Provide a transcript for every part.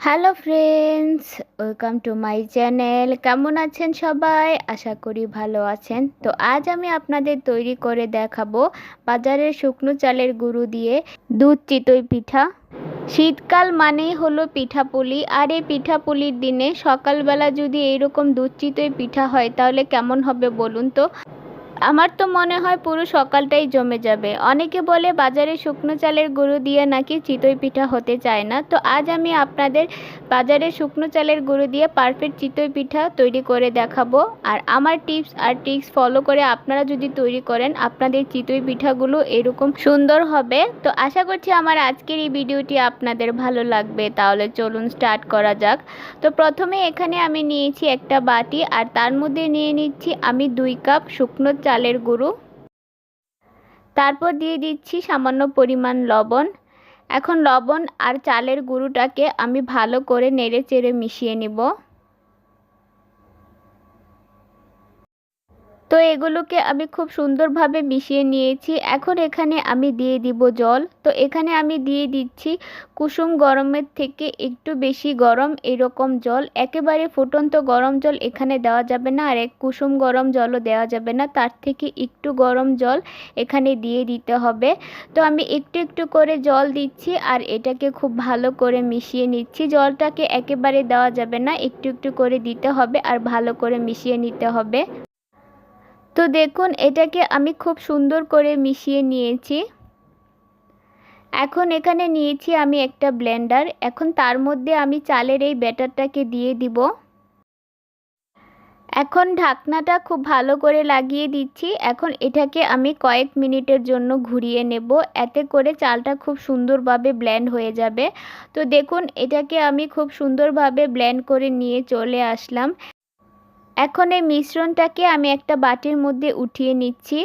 Hello friends, welcome to my channel. কেমন আছেন সবাই? আশা করি ভালো আছেন। তো আজ আমি আপনাদের তৈরি করে দেখাবো বাজারের শুকনো চালের গুঁড়ো দিয়ে দুধ চিতই পিঠা। শীতকাল মানেই হলো পিঠাপুলি, আর এই পিঠাপুলির দিনে সকালবেলা যদি এইরকম দুধ চিতই পিঠা হয় তাহলে কেমন হবে বলুন তো। আমার তো মনে হয় পুরো সকালটাই জমে যাবে। অনেকে বলে বাজারে শুকনো চালের গুঁড়ো দিয়ে নাকি চিতই পিঠা হতে চায় না। তো আজ আমি আপনাদের বাজারে শুকনো চালের গুঁড়ো দিয়ে পারফেক্ট চিতই পিঠা তৈরি করে দেখাবো। আর আমার টিপস আর ট্রিক্স ফলো করে আপনারা যদি তৈরি করেন আপনাদের চিতই পিঠাগুলো এরকম সুন্দর হবে। তো আশা করছি আমার আজকের এই ভিডিওটি আপনাদের ভালো লাগবে। তাহলে চলুন স্টার্ট করা যাক। তো প্রথমে এখানে আমি নিয়েছি একটা বাটি, আর তার মধ্যে নিয়ে নিচ্ছি আমি 2 কাপ শুকনো চালের গুঁড়ো। তারপর দিয়ে দিচ্ছি সামান্য পরিমাণ লবণ। এখন লবণ আর চালের গুঁড়োটাকে আমি ভালো করে নেড়ে চেড়ে মিশিয়ে নিব। তো এগুলোকে আমি খুব সুন্দরভাবে মিশিয়ে নিয়েছি। এখন এখানে আমি দিয়ে দিব জল। তো এখানে আমি দিয়ে দিচ্ছি কুসুম গরমের থেকে একটু বেশি গরম এরকম জল। একেবারে ফুটন্ত গরম জল এখানে দেওয়া যাবে না, আর এক কুসুম গরম জলও দেওয়া যাবে না, তার থেকে একটু গরম জল এখানে দিয়ে দিতে হবে। তো আমি একটু একটু করে জল দিচ্ছি আর এটাকে খুব ভালো করে মিশিয়ে নিচ্ছি। জলটাকে একেবারে দেওয়া যাবে না, একটু একটু করে দিতে হবে আর ভালো করে মিশিয়ে নিতে হবে। তো দেখুন এটাকে আমি খুব সুন্দর করে মিশিয়ে নিয়েছি। এখন এখানে নিয়েছি আমি একটা ব্লেন্ডার। এখন তার মধ্যে আমি চালের এই ব্যাটারটাকে দিয়ে দিব। এখন ঢাকনাটা খুব ভালো করে লাগিয়ে দিচ্ছি। এখন এটাকে আমি কয়েক মিনিটের জন্য ঘুরিয়ে নেব, এতে করে চালটা খুব সুন্দরভাবে ব্লেন্ড হয়ে যাবে। তো দেখুন এটাকে আমি খুব সুন্দরভাবে ব্লেন্ড করে নিয়ে চলে আসলাম। এখন এই মিশ্রণটাকে আমি একটা বাটির মধ্যে উঠিয়ে নিচ্ছি।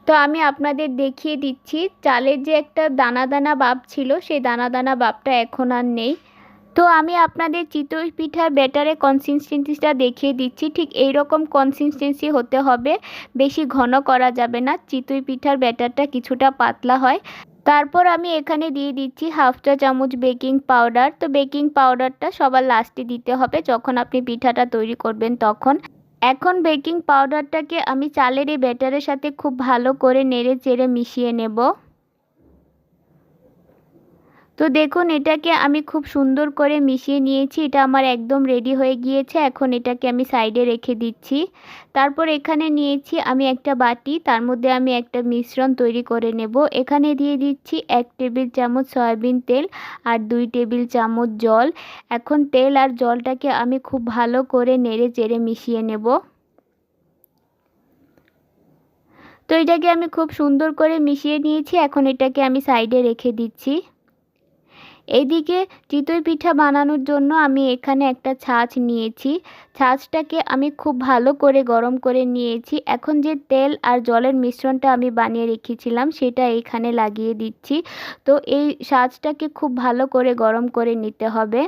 তো আমি আপনাদের দেখিয়ে দিচ্ছি, চালের যে একটা দানা দানা ভাব ছিল সেই দানা দানা ভাবটা এখন আর নেই। তো আমি আপনাদের চিতই পিঠার ব্যাটারের কনসিস্টেন্সিটা দেখিয়ে দিচ্ছি। ঠিক এই রকম কনসিস্টেন্সি হতে হবে, বেশি ঘন করা যাবে না। চিতই পিঠার ব্যাটারটা কিছুটা পাতলা হয়। তারপর আমি এখানে দিয়ে দিচ্ছি হাফ চা চামচ বেকিং পাউডার। তো বেকিং পাউডারটা সবার লাস্টে দিতে হবে যখন আপনি পিঠাটা তৈরি করবেন তখন। এখন বেকিং পাউডারটাকে আমি চালের এই ব্যাটারের সাথে খুব ভালো করে নেড়ে চেড়ে মিশিয়ে নেব। তো দেখুন এটাকে আমি খুব সুন্দর করে মিশিয়ে নিয়েছি। এটা আমার একদম রেডি হয়ে গিয়েছে। এখন এটাকে আমি সাইডে রেখে দিচ্ছি। তারপর এখানে নিয়েছি আমি একটা বাটি, তার মধ্যে আমি একটা মিশ্রণ তৈরি করে নেব। এখানে দিয়ে দিচ্ছি 1 টেবিল চামচ সয়াবিন তেল আর 2 টেবিল চামচ জল। এখন তেল আর জলটাকে আমি খুব ভালো করে নেড়ে চেড়ে মিশিয়ে নেব। তো এটাকে আমি খুব সুন্দর করে মিশিয়ে নিয়েছি। এখন এটাকে আমি সাইডে রেখে দিচ্ছি। এইদিকে চিতই পিঠা বানানোর জন্য আমি এখানে একটা ছাঁচ নিয়েছি। ছাঁচটাকে আমি খুব ভালো করে গরম করে নিয়েছি। এখন যে তেল আর জলের মিশ্রণটা আমি বানিয়ে রেখেছিলাম সেটা এখানে লাগিয়ে দিচ্ছি। তো এই ছাঁচটাকে খুব ভালো করে গরম করে নিতে হবে।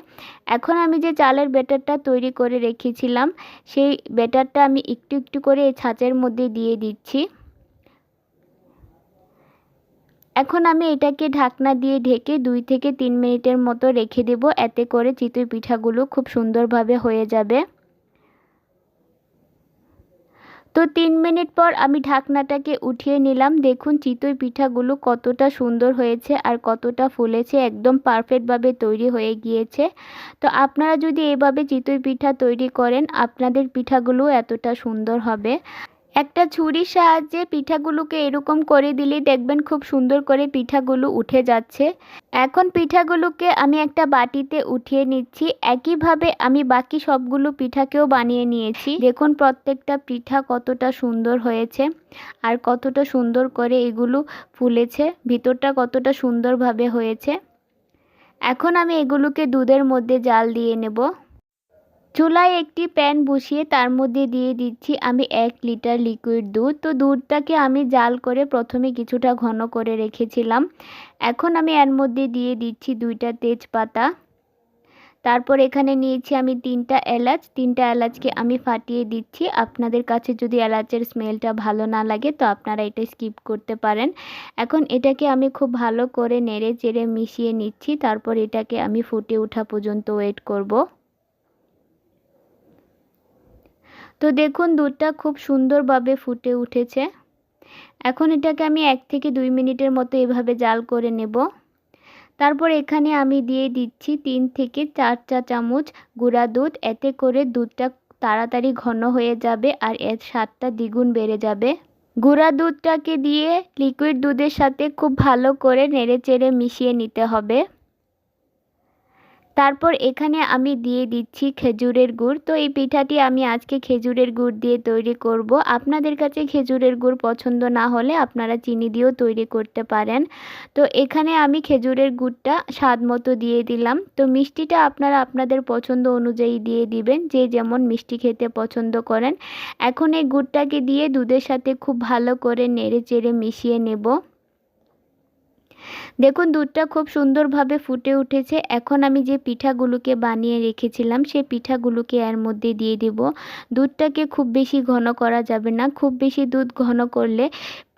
এখন আমি যে চালের ব্যাটারটা তৈরি করে রেখেছিলাম সেই ব্যাটারটা আমি একটু একটু করে এই ছাঁচের মধ্যে দিয়ে দিচ্ছি। এখন আমি এটাকে ঢাকনা দিয়ে ঢেকে 2 থেকে 3 মিনিটের মতো রেখে দেব, এতে করে চিতই পিঠাগুলো খুব সুন্দরভাবে হয়ে যাবে। তো 3 মিনিট পর আমি ঢাকনাটাকে উঠিয়ে নিলাম। দেখুন চিতই পিঠাগুলো কতটা সুন্দর হয়েছে আর কতটা ফুলেছে, একদম পারফেক্টভাবে তৈরি হয়ে গিয়েছে। তো আপনারা যদি এভাবে চিতই পিঠা তৈরি করেন আপনাদের পিঠাগুলো এতটা সুন্দর হবে। একটা ছুরির সাহায্যে পিঠাগুলোকে এরকম করে দিলেই দেখবেন খুব সুন্দর করে পিঠাগুলো উঠে যাচ্ছে। এখন পিঠাগুলোকে আমি একটা বাটিতে উঠিয়ে নিচ্ছি। একইভাবে আমি বাকি সবগুলো পিঠাকেও বানিয়ে নিয়েছি। দেখুন প্রত্যেকটা পিঠা কতটা সুন্দর হয়েছে আর কতটা সুন্দর করে এগুলো ফুলেছে, ভিতরটা কতটা সুন্দরভাবে হয়েছে। এখন আমি এগুলোকে দুধের মধ্যে জাল দিয়ে নেব। চুলায় একটি প্যান বসিয়ে তার মধ্যে দিয়ে দিচ্ছি আমি 1 লিটার লিকুইড দুধ। তো দুধটাকে আমি জাল করে প্রথমে কিছুটা ঘন করে রেখেছিলাম। এখন আমি এর মধ্যে দিয়ে দিচ্ছি 2টা তেজপাতা। তারপর এখানে নিয়েছি আমি 3টা এলাচ, 3টা এলাচকে আমি ফাটিয়ে দিচ্ছি। আপনাদের কাছে যদি এলাচের স্মেলটা ভালো না লাগে তো আপনারা এটা স্কিপ করতে পারেন। এখন এটাকে আমি খুব ভালো করে নেড়ে চেড়ে মিশিয়ে নিচ্ছি। তারপর এটাকে আমি ফুটে ওঠা পর্যন্ত ওয়েট করব। তো দেখুন দুধটা খুব সুন্দরভাবে ফুটে উঠেছে। এখন এটাকে আমি 1 থেকে 2 মিনিটের মতো এভাবে জাল করে নেব। তারপর এখানে আমি দিয়ে দিচ্ছি 3 থেকে 4 চা চামচ গুঁড়া দুধ। এতে করে দুধটা তাড়াতাড়ি ঘন হয়ে যাবে আর এর স্বাদটা দ্বিগুণ বেড়ে যাবে। গুঁড়া দুধটাকে দিয়ে লিকুইড দুধের সাথে খুব ভালো করে নেড়েচেড়ে মিশিয়ে নিতে হবে। তারপর এখানে আমি দিয়ে দিচ্ছি খেজুরের গুড়। তো এই পিঠাটি আমি আজকে খেজুরের গুড় দিয়ে তৈরি করব। আপনাদের কাছে খেজুরের গুড় পছন্দ না হলে আপনারা চিনি দিয়েও তৈরি করতে পারেন। তো এখানে আমি খেজুরের গুড়টা স্বাদ মতো দিয়ে দিলাম। তো মিষ্টিটা আপনারা আপনাদের পছন্দ অনুযায়ী দিয়ে দিবেন, যে যেমন মিষ্টি খেতে পছন্দ করেন। এখন এই গুড়টাকে দিয়ে দুধের সাথে খুব ভালো করে নেড়ে চেড়ে মিশিয়ে নেব। দেখুন দুধটা খুব সুন্দরভাবে ফুটে উঠেছে। এখন আমি যে পিঠাগুলোকে বানিয়ে রেখেছিলাম সেই পিঠাগুলোকে এর মধ্যে দিয়ে দেব। দুধটাকে খুব বেশি ঘন করা যাবে না, খুব বেশি দুধ ঘন করলে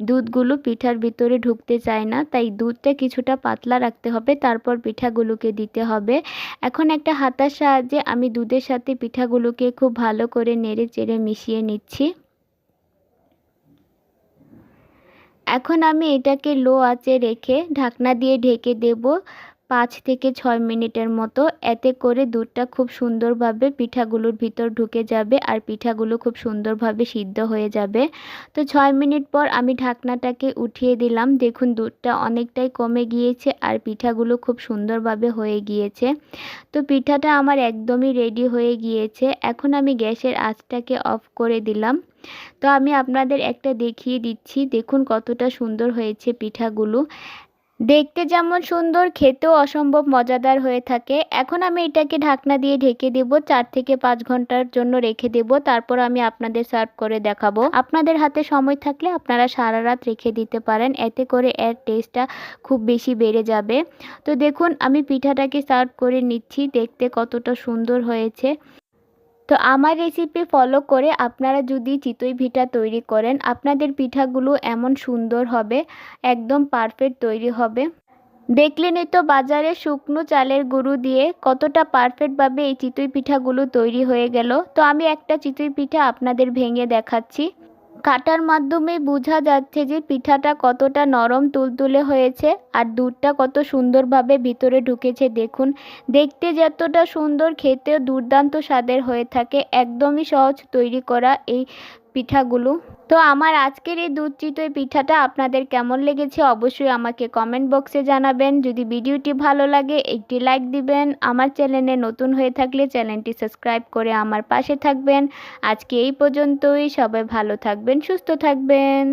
দুধগুলো পিঠার ভিতরে ঢুকতে চায় না, তাই দুধটা কিছুটা পাতলা রাখতে হবে। তারপর পিঠাগুলোকে দিতে হবে। এখন একটা হাতার সাহায্যে আমি দুধের সাথে পিঠাগুলোকে খুব ভালো করে নেড়ে চেড়ে মিশিয়ে নিচ্ছি। এখন আমি এটাকে লো আঁচে রেখে ঢাকনা দিয়ে ঢেকে দেব 5 থেকে 6 মিনিটের মতো। এতে করে দুধটা খুব সুন্দরভাবে পিঠাগুলোর ভিতর ঢুকে যাবে আর পিঠাগুলো খুব সুন্দরভাবে সিদ্ধ হয়ে যাবে। তো 6 মিনিট পর আমি ঢাকনাটাকে উঠিয়ে দিলাম। দেখুন দুধটা অনেকটাই কমে গিয়েছে আর পিঠাগুলো খুব সুন্দরভাবে হয়ে গিয়েছে। তো পিঠাটা আমার একদমই রেডি হয়ে গিয়েছে। এখন আমি গ্যাসের আঁচটাকে অফ করে দিলাম। তো আমি আপনাদের একটা দেখিয়ে দিচ্ছি, দেখুন কতটা সুন্দর হয়েছে পিঠাগুলো। দেখতে যেমন সুন্দর, খেতেও অসম্ভব মজাদার হয়ে থাকে। এখন আমি এটাকে ঢাকনা দিয়ে ঢেকে দেব, 4 থেকে 5 ঘন্টার জন্য রেখে দেব। তারপর আমি আপনাদের সার্ভ করে দেখাবো। আপনাদের হাতে সময় থাকলে আপনারা সারা রাত রেখে দিতে পারেন, এতে করে এর টেস্টটা খুব বেশি বেড়ে যাবে। তো দেখুন আমি পিঠাটাকে সার্ভ করে নিচ্ছি, দেখতে কতটা সুন্দর হয়েছে। তো আমার রেসিপি ফলো করে আপনারা যদি চিতই পিঠা তৈরি করেন, আপনাদের পিঠাগুলো এমন সুন্দর হবে, একদম পারফেক্ট তৈরি হবে। দেখলেনই তো বাজারে শুকনো চালের গুঁড়ো দিয়ে কতটা পারফেক্টভাবে এই চিতই পিঠাগুলো তৈরি হয়ে গেল। তো আমি একটা চিতই পিঠা আপনাদের ভেঙে দেখাচ্ছি। কাটার মাধ্যমে বোঝা যাচ্ছে যে পিঠাটা কতটা নরম তুলতুলে হয়েছে আর দুধটা কত সুন্দরভাবে ভিতরে ঢুকেছে। দেখুন দেখতে যতটা সুন্দর, খেতেও দুর্দান্ত স্বাদের হয়ে থাকে। একদমই সহজ তৈরি করা এই পিঠাগুলো। তো আমার আজকের এই দুধ চিতই পিঠাটা আপনাদের কেমন লেগেছে অবশ্যই আমাকে কমেন্ট বক্সে জানাবেন। যদি ভিডিওটি ভালো লাগে একটি লাইক দিবেন। আমার চ্যানেলে নতুন হয়ে থাকলে চ্যানেলটি সাবস্ক্রাইব করে আমার পাশে থাকবেন। আজকে এই পর্যন্তই। সবাই ভালো থাকবেন, সুস্থ থাকবেন।